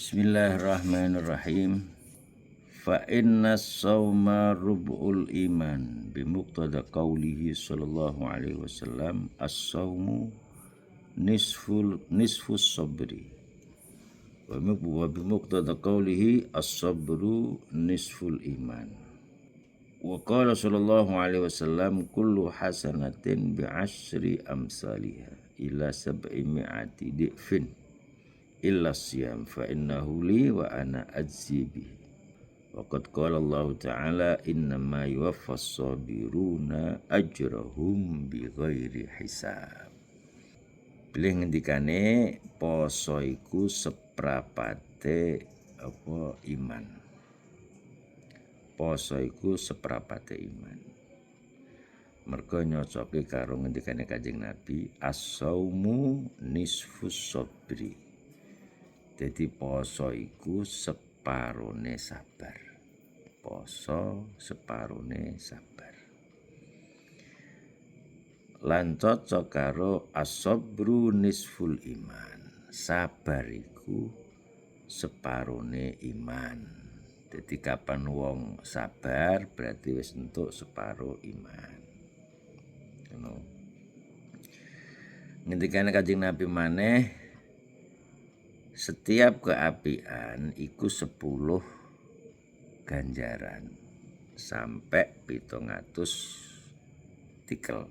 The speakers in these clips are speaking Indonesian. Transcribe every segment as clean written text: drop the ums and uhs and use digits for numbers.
Bismillahirrahmanirrahim. Fa inna as-sawma rub'ul iman bimuqtada qaulihi sallallahu alaihi wasallam as-sawmu nisfus sabri wa bimuqtada qaulihi as-sabru nisful iman. Wa qala sallallahu alaihi wasallam kullu hasanatin bi'ashri amsalha ila sab'i mi'ati di'fin illa siyam fa innahu li wa ana ajzi bihi. Wa qad qala Allah Ta'ala innama yuwaffas sabiruna ajrahum bighairi hisab. Pilih ngendikane poso iku seprapate iman. Poso iku seprapate iman. Mergo nyocoke karo ngendikane Kanjeng Nabi as-saumu nisfus sabri. Jadi poso iku separone sabar. Poso separone sabar. Lan cocok karo as-sabru nisful iman. Sabar iku separone iman. Jadi kapan wong sabar berarti wis entuk separo iman. Ngono. Ngendikane Kanjeng Nabi maneh setiap keapian iku 10 ganjaran sampai 700 tikel.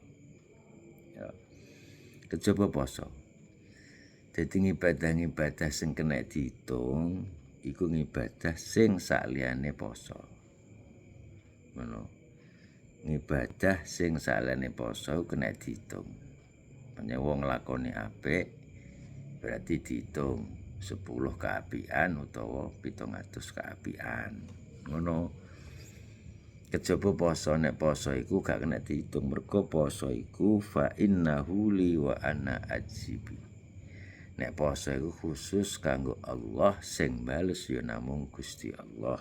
Ya. Kejaba poso. Dadi ibadah sing kena diitung iku ngibadah sing sakliyane poso. Ngono. Ngibadah sing sakliyane poso kena diitung. Hanya wong nglakoni apik berarti diitung 10 keapian utawa 700 keapian. Ngono. Kejaba poso, nek poso iku gak kena diitung mergo poso iku fa innahu li wa ana ajibi. Nek poso iku khusus kanggo Allah sing bales ya namung Gusti Allah.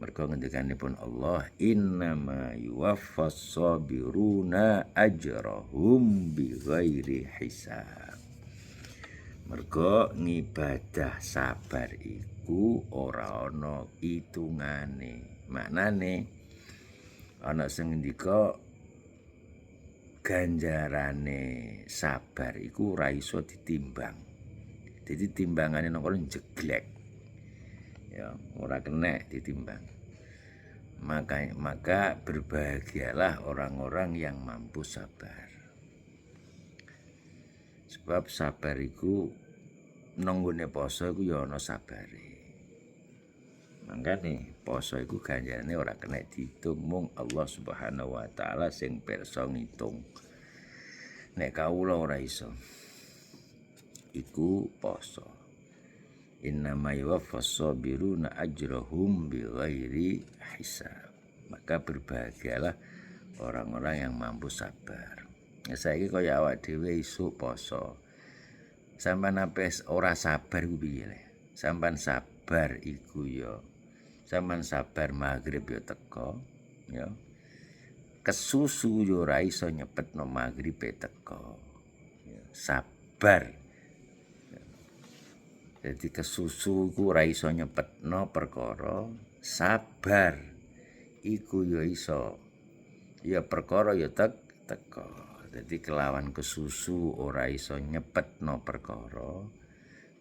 Mergo ngendikanipun Allah innama yuwaffas sabiruna ajrahum bighairi hisab. Mergo ngibadah sabar iku ora ana itungane. Maknane ana sing ngendika ganjarane sabar iku ora iso ditimbang. Jadi timbangane nang kono jeglek. Ya, ora kena ditimbang. Maka berbahagialah orang-orang yang mampu sabar. Sebab sabar iku nanggone poso iku ya ana sabare. Mangkane poso iku ganjarane ora kena diitung, mung Allah Subhanahu wa taala sing pirsa ngitung. Nek kawula ora iso. Iku poso. Innama yuwaffas sabiruna ajrahum bighairi hisab. Maka berbahagialah orang-orang yang mampu sabar. Saiki kaya awak dhewe isuk poso. Sampeyan ape ora sabar ku piye le? Sampeyan sabar iku ya. Sampeyan sabar magrib ya teko, ya. Kesusu yo ora iso nyepetno magribe teko. Ya, sabar. Jadi kesusu iku ora iso nyepetno perkara, sabar iku ya iso. Ya perkara ya teko. Jadi kelawan kesusu ora iso nyepetno perkara,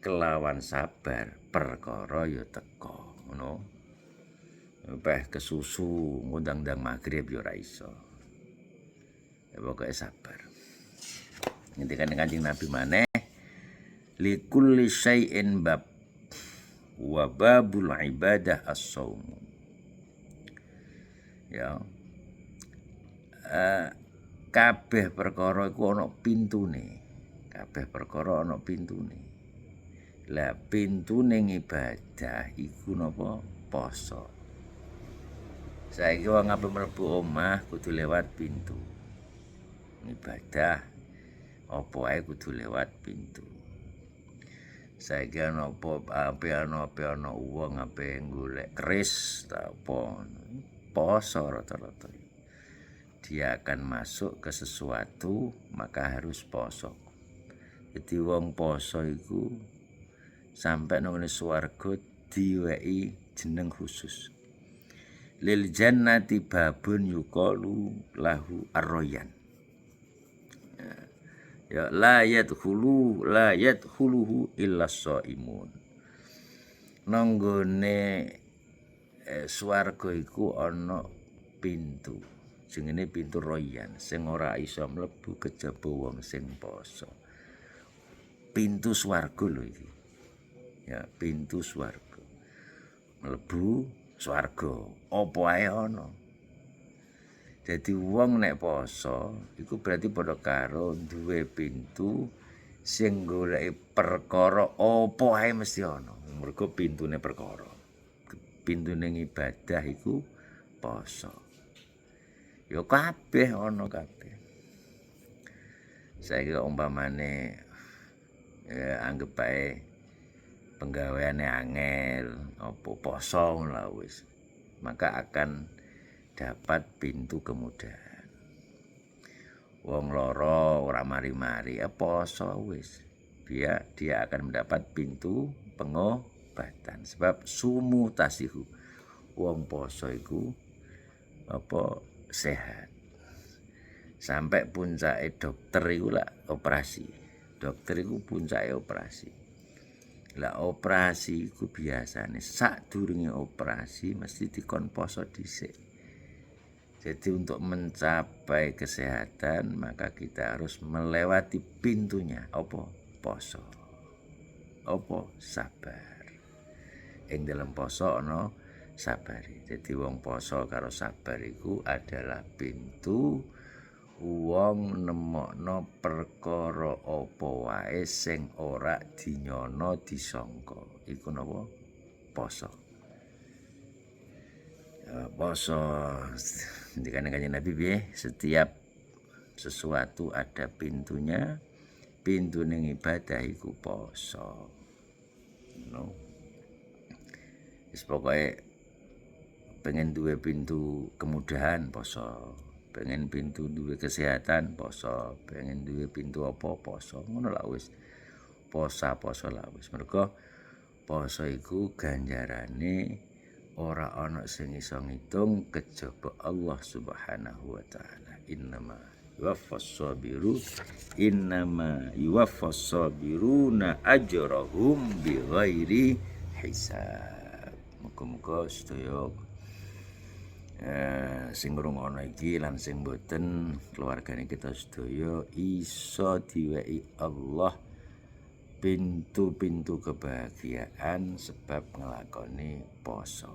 kelawan sabar perkara ya teko, ngono. Peh kesusu ngundang-ndang magrib ya ora iso. Ya pokoke sabar. Ngendikane Kanjeng Nabi maneh likulli syai'in bab wa babul ibadah as-shaum. Ya. Kabeh perkara iku ana pintune. Kabeh perkara ana pintune. Lah pintune ibadah iku napa? Poso. Saiki wong ape mlebu omah kudu lewat pintu. Ibadah apa ae kudu lewat pintu. Saiki ana ana wong ape golek keris ta apa. Poso rata-rata. Dia akan masuk ke sesuatu maka harus poso. Jadi wong poso iku sampai nang swarga diwehi jeneng khusus. Lil jannati babun yuqalu lahu ar-rayyan. Ya la yadkhuluhu illa shaimun. Nang gone swarga iku ana pintu. Jenenge pintu Rayyan sing ora iso mlebu kejaba wong sing poso. Pintu swarga lho iki. Ya, pintu swarga. Mlebu swarga, apa ae ana. Jadi wong nek poso iku berarti padha karo duwe pintu sing goleki perkara apa ae mesti ana. Mergo pintune perkara. Pintune ibadah iku poso. Ya kabeh ana kabeh. Saiki umpamane anggap bae penggaweane angel apa poso lah wis, maka akan dapat pintu kemudahan. Wong loro ora mari-mari poso wis, dia akan mendapat pintu pengobatan. Sebab sumu tasihu, wong poso iku apa sehat. Sampai puncake dokter iku lah operasi. Dokter iku puncake operasi. Lah operasi iku biasane sadurunge operasi mesti dikon poso dhisik. Jadi untuk mencapai kesehatan maka kita harus melewati pintunya apa? Poso. Apa? Sabar. Ing dalam poso ana sabari. Jadi wong poso karo sabar iku adalah pintu wong nemokno perkara apa wae sing ora dinyono disangka. Iku napa? Poso. Poso dikane Kanjeng Nabi piye? Setiap sesuatu ada pintunya. Pintu ning ibadah iku poso. No. Wis pokoke pengen duwe pintu kemudahan poso. Pengen pintu duwe kesehatan poso, pengen duwe pintu apa poso, ngono lah wis. Poso lah wis. Mergo poso iku ganjarane ora ana sing iso ngitung kejaba Allah Subhanahu wa taala. Innama yuwaffas sabiruna ajrahum bighairi hisab. Muga-muga sedaya sing ngrungokno iki lan sing boten keluargane kita sedaya iso diwehi Allah pintu-pintu kebahagiaan sebab ngelakoni poso.